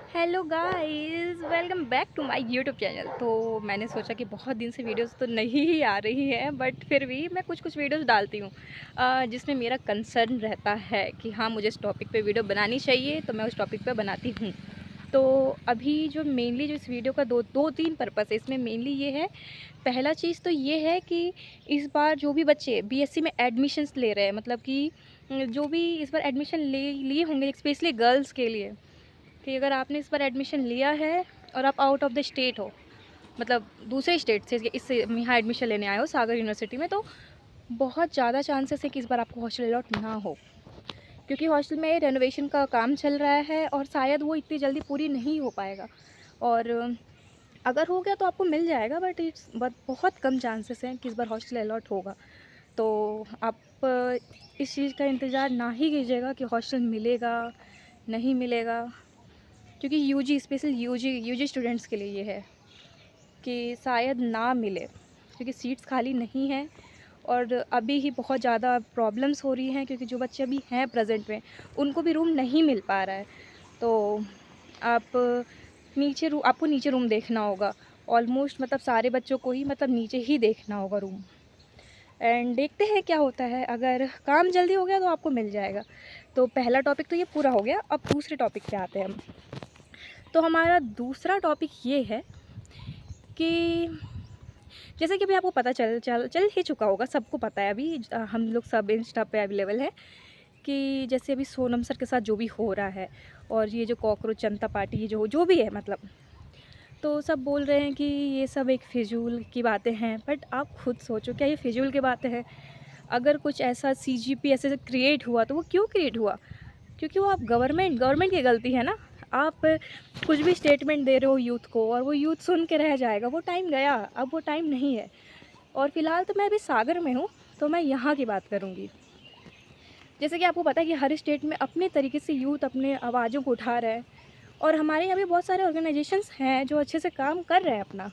Hello guys, welcome back to my YouTube channel. तो मैंने सोचा कि बहुत दिन से वीडियोस तो नहीं ही आ रही है, बट फिर भी मैं कुछ कुछ वीडियोस डालती हूँ जिसमें मेरा कंसर्न रहता है कि हाँ, मुझे इस टॉपिक पे वीडियो बनानी चाहिए, तो मैं उस टॉपिक पे बनाती हूँ। तो अभी जो मेनली जो इस वीडियो का दो तीन पर्पस है, इसमें मेनली ये है। पहला चीज़ तो ये है कि इस बार जो भी बच्चे बीएससी में एडमिशन्स ले रहे हैं, मतलब कि जो भी इस बार एडमिशन ले लिए होंगे, स्पेशली गर्ल्स के लिए, कि अगर आपने इस बार एडमिशन लिया है और आप आउट ऑफ द स्टेट हो, मतलब दूसरे स्टेट से इससे यहाँ एडमिशन लेने आए हो सागर यूनिवर्सिटी में, तो बहुत ज़्यादा चांसेस है कि इस बार आपको हॉस्टल अलॉट ना हो, क्योंकि हॉस्टल में रेनोवेशन का काम चल रहा है और शायद वो इतनी जल्दी पूरी नहीं हो पाएगा। और अगर हो गया तो आपको मिल जाएगा, बट बहुत कम चांसेस हैं कि इस बार हॉस्टल अलॉट होगा। तो आप इस चीज़ का इंतज़ार ना ही कीजिएगा कि हॉस्टल मिलेगा नहीं मिलेगा, क्योंकि यूजी स्पेशल यूजी स्टूडेंट्स के लिए ये है कि शायद ना मिले, क्योंकि सीट्स खाली नहीं हैं और अभी ही बहुत ज़्यादा प्रॉब्लम्स हो रही हैं, क्योंकि जो बच्चे अभी हैं प्रेजेंट में उनको भी रूम नहीं मिल पा रहा है। तो आप आपको नीचे रूम देखना होगा, ऑलमोस्ट मतलब सारे बच्चों को ही मतलब नीचे ही देखना होगा रूम। एंड देखते हैं क्या होता है, अगर काम जल्दी हो गया तो आपको मिल जाएगा। तो पहला टॉपिक तो ये पूरा हो गया, अब दूसरे टॉपिक पे आते हैं हम। तो हमारा दूसरा टॉपिक ये है कि जैसे कि अभी आपको पता चल चल चल ही चुका होगा, सबको पता है अभी, हम लोग सब इंस्टा पे अवेलेबल है कि जैसे अभी सोनम सर के साथ जो भी हो रहा है, और ये जो कॉकरोच जनता पार्टी, ये जो जो भी है मतलब, तो सब बोल रहे हैं कि ये सब एक फिजूल की बातें हैं। बट आप खुद सोचो, क्या ये फिजूल की बातें हैं? अगर कुछ ऐसा सीजीपी ऐसे क्रिएट हुआ तो वो क्यों क्रिएट हुआ? क्योंकि वो आप गवर्नमेंट की गलती है ना। आप कुछ भी स्टेटमेंट दे रहे हो यूथ को और वो यूथ सुन के रह जाएगा, वो टाइम गया, अब वो टाइम नहीं है। और फ़िलहाल तो मैं अभी सागर में हूँ, तो मैं यहाँ की बात करूँगी। जैसे कि आपको पता है कि हर स्टेट में अपने तरीके से यूथ अपने आवाज़ों को उठा रहा है, और हमारे यहाँ भी बहुत सारे ऑर्गेनाइजेशंस हैं जो अच्छे से काम कर रहे हैं अपना।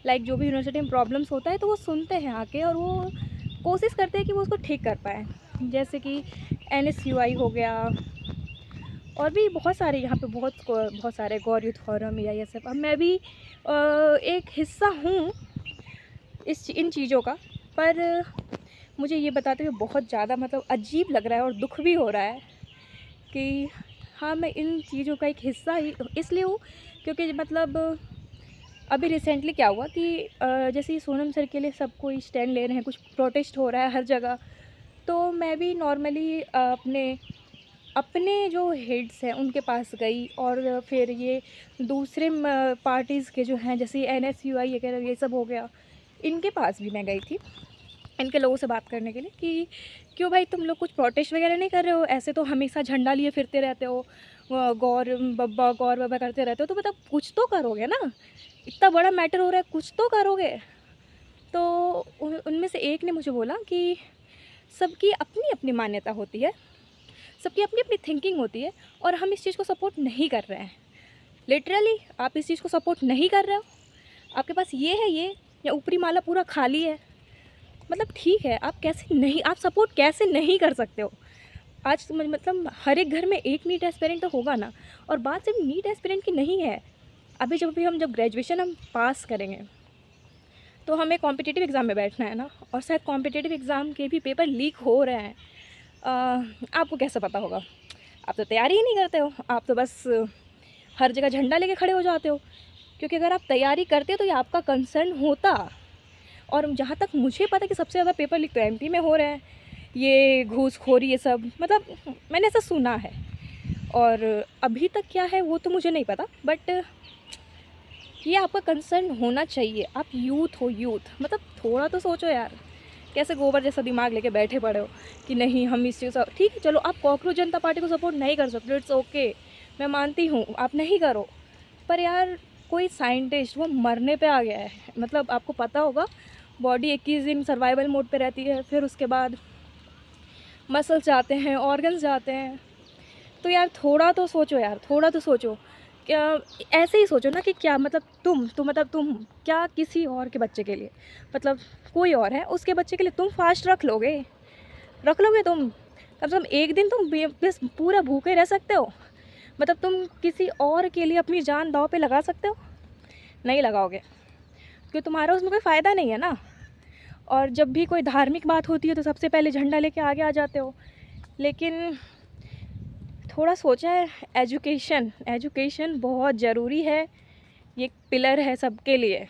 लाइक जो भी यूनिवर्सिटी में प्रॉब्लम्स होता है तो वो सुनते हैं आके, और वो कोशिश करते हैं कि वो उसको ठीक कर पाएँ। जैसे कि NSUI हो गया, और भी बहुत सारे यहाँ पे बहुत सारे गौर यूथ फोरम या ये सब। अब मैं भी एक हिस्सा हूँ इन चीज़ों का। पर मुझे ये बताते हुए बहुत ज़्यादा मतलब अजीब लग रहा है और दुख भी हो रहा है कि हाँ, मैं इन चीज़ों का एक हिस्सा ही इसलिए हूँ, क्योंकि मतलब अभी रिसेंटली क्या हुआ कि जैसे ही सोनम सर के लिए सब कोई स्टैंड ले रहे हैं, कुछ प्रोटेस्ट हो रहा है हर जगह, तो मैं भी नॉर्मली अपने अपने जो हेड्स हैं उनके पास गई, और फिर ये दूसरे पार्टीज़ के जो हैं, जैसे NSUI वगैरह ये सब हो गया, इनके पास भी मैं गई थी, इनके लोगों से बात करने के लिए कि क्यों भाई तुम लोग कुछ प्रोटेस्ट वगैरह नहीं कर रहे हो? ऐसे तो हमेशा झंडा लिए फिरते रहते हो, गौर बाबा करते रहते हो, तो मतलब कुछ तो करोगे ना, इतना बड़ा मैटर हो रहा है, कुछ तो करोगे। तो उनमें से एक ने मुझे बोला कि सबकी अपनी अपनी मान्यता होती है, सबकी अपनी अपनी थिंकिंग होती है, और हम इस चीज़ को सपोर्ट नहीं कर रहे हैं। लिटरली आप इस चीज़ को सपोर्ट नहीं कर रहे हो, आपके पास ये है ये, या ऊपरी माला पूरा खाली है। मतलब ठीक है, आप सपोर्ट कैसे नहीं कर सकते हो? आज मतलब हर एक घर में एक नीट एस्पिरेंट तो होगा ना। और बात सिर्फ नीट एस्पिरेंट की नहीं है। अभी जब ग्रेजुएशन हम पास करेंगे तो हमें कॉम्पिटिटिव एग्ज़ाम में बैठना है ना, और शायद कॉम्पिटिटिव एग्ज़ाम के भी पेपर लीक हो रहे हैं। आपको कैसे पता होगा? आप तो तैयारी ही नहीं करते हो, आप तो बस हर जगह झंडा लेके खड़े हो जाते हो। क्योंकि अगर आप तैयारी करते तो ये आपका कंसर्न होता। और जहाँ तक मुझे पता है कि सबसे ज़्यादा पेपर लीक तो MP में हो रहे हैं, ये घूसखोरी ये सब, मतलब मैंने ऐसा सुना है। और अभी तक क्या है वो तो मुझे नहीं पता, बट ये आपका कंसर्न होना चाहिए। आप यूथ हो, यूथ मतलब थोड़ा तो सोचो यार, कैसे गोबर जैसा दिमाग लेके बैठे पड़े हो कि नहीं हम इस चीज़ ठीक है, चलो आप कॉकरोच जनता पार्टी को सपोर्ट नहीं कर सकते, इट्स ओके, मैं मानती हूँ आप नहीं करो। पर यार कोई साइंटिस्ट वो मरने पे आ गया है, मतलब आपको पता होगा, बॉडी 21 दिन सर्वाइवल मोड पे रहती है, फिर उसके बाद मसल्स जाते हैं, ऑर्गन्स जाते हैं। तो यार थोड़ा तो सोचो यार, थोड़ा तो सोचो। क्या ऐसे ही सोचो ना कि क्या मतलब तुम क्या किसी और के बच्चे के लिए, मतलब कोई और है उसके बच्चे के लिए तुम फास्ट रख लोगे तुम? कम से कम एक दिन तुम बस पूरा भूखे रह सकते हो, मतलब तुम किसी और के लिए अपनी जान दाँव पे लगा सकते हो? नहीं लगाओगे, क्योंकि तुम्हारा उसमें कोई फ़ायदा नहीं है ना। और जब भी कोई धार्मिक बात होती है तो सबसे पहले झंडा लेके आगे आ जाते हो। लेकिन थोड़ा सोचा है, एजुकेशन एजुकेशन बहुत ज़रूरी है, ये एक पिलर है सबके लिए।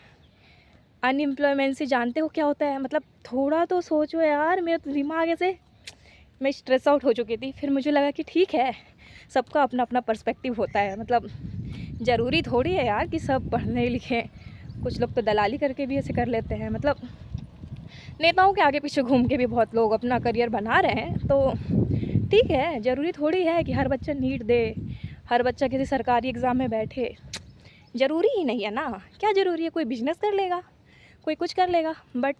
अनएम्प्लॉयमेंट से जानते हो क्या होता है? मतलब थोड़ा तो सोचो यार, मेरा तो दिमाग ऐसे, मैं स्ट्रेस आउट हो चुकी थी। फिर मुझे लगा कि ठीक है, सबका अपना अपना पर्सपेक्टिव होता है। मतलब ज़रूरी थोड़ी है यार कि सब पढ़ने लिखें, कुछ लोग तो दलाली करके भी ऐसे कर लेते हैं। मतलब नेताओं के आगे पीछे घूम के भी बहुत लोग अपना करियर बना रहे हैं, तो ठीक है, ज़रूरी थोड़ी है कि हर बच्चा नीट दे, हर बच्चा किसी सरकारी एग्ज़ाम में बैठे। ज़रूरी ही नहीं है ना। क्या ज़रूरी है? कोई बिजनेस कर लेगा, कोई कुछ कर लेगा। बट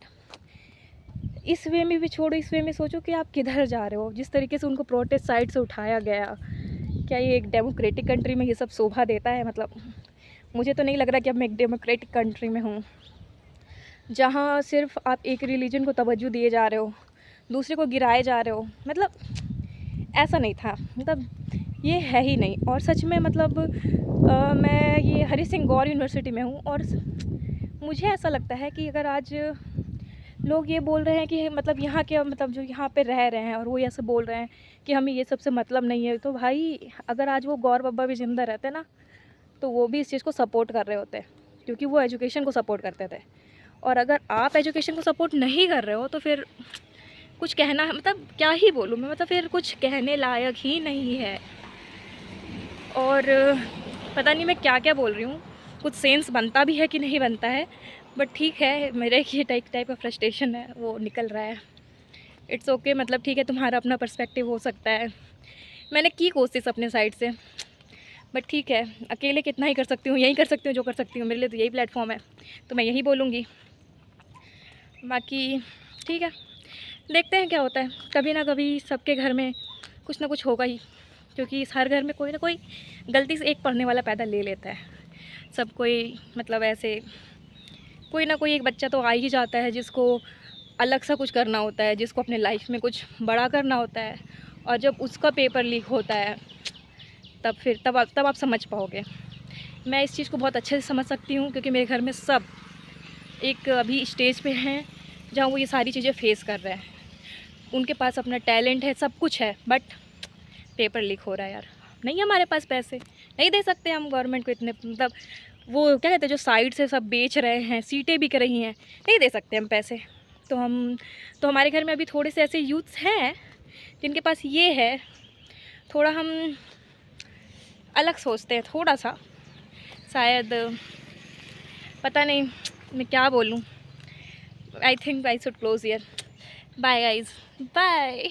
इस वे में भी छोड़ो, इस वे में सोचो कि आप किधर जा रहे हो। जिस तरीके से उनको प्रोटेस्ट साइड से उठाया गया, क्या ये एक डेमोक्रेटिक कंट्री में ये सब शोभा देता है? मतलब मुझे तो नहीं लग रहा कि अब मैं एक डेमोक्रेटिक कंट्री में हूँ, जहाँ सिर्फ आप एक रिलीजन को तवज्जो दिए जा रहे हो, दूसरे को गिराए जा रहे हो। मतलब ऐसा नहीं था, मतलब ये है ही नहीं। और सच में मतलब मैं ये हरी सिंह गौर यूनिवर्सिटी में हूँ, और मुझे ऐसा लगता है कि अगर आज लोग ये बोल रहे हैं कि मतलब यहाँ के, मतलब जो यहाँ पे रह रहे हैं और वो ऐसे बोल रहे हैं कि हमें ये सबसे मतलब नहीं है, तो भाई अगर आज वो गौर बाबा भी ज़िंदा रहते ना, तो वो भी इस चीज़ को सपोर्ट कर रहे होते, क्योंकि वो एजुकेशन को सपोर्ट करते थे। और अगर आप एजुकेशन को सपोर्ट नहीं कर रहे हो तो फिर कुछ कहना, मतलब क्या ही बोलूँ मैं, मतलब फिर कुछ कहने लायक ही नहीं है। और पता नहीं मैं क्या क्या बोल रही हूँ, कुछ सेंस बनता भी है कि नहीं बनता है, बट ठीक है, मेरे ये टाइप का फ्रस्ट्रेशन है वो निकल रहा है। इट्स ओके, मतलब ठीक है, तुम्हारा अपना पर्सपेक्टिव हो सकता है। मैंने की कोशिश अपने साइड से, बट ठीक है, अकेले कितना ही कर सकती हूँ, यही कर सकती हूँ जो कर सकती हूँ। मेरे लिए तो यही प्लेटफॉर्म है, तो मैं यही बोलूँगी। बाकी ठीक है, देखते हैं क्या होता है। कभी ना कभी सबके घर में कुछ ना कुछ होगा ही, क्योंकि इस हर घर में कोई ना कोई गलती से एक पढ़ने वाला पैदा ले लेता है। सब कोई मतलब ऐसे कोई ना कोई एक बच्चा तो आ ही जाता है जिसको अलग सा कुछ करना होता है, जिसको अपने लाइफ में कुछ बड़ा करना होता है। और जब उसका पेपर लीक होता है, तब आप समझ पाओगे। मैं इस चीज़ को बहुत अच्छे से समझ सकती हूँ, क्योंकि मेरे घर में सब एक अभी स्टेज पे हैं जहाँ वो ये सारी चीज़ें फेस कर रहे हैं। उनके पास अपना टैलेंट है, सब कुछ है, बट पेपर लीक हो रहा है यार। नहीं, हमारे पास पैसे नहीं दे सकते हम गवर्नमेंट को इतने, मतलब वो क्या कहते हैं, जो साइड से सब बेच रहे हैं, सीटें बिक रही हैं, नहीं दे सकते हम पैसे। तो हमारे घर में अभी थोड़े से ऐसे यूथ्स हैं जिनके पास ये है। थोड़ा हम अलग सोचते हैं, थोड़ा सा शायद, पता नहीं मैं क्या बोलूँ। I think I should close here. Bye guys, bye.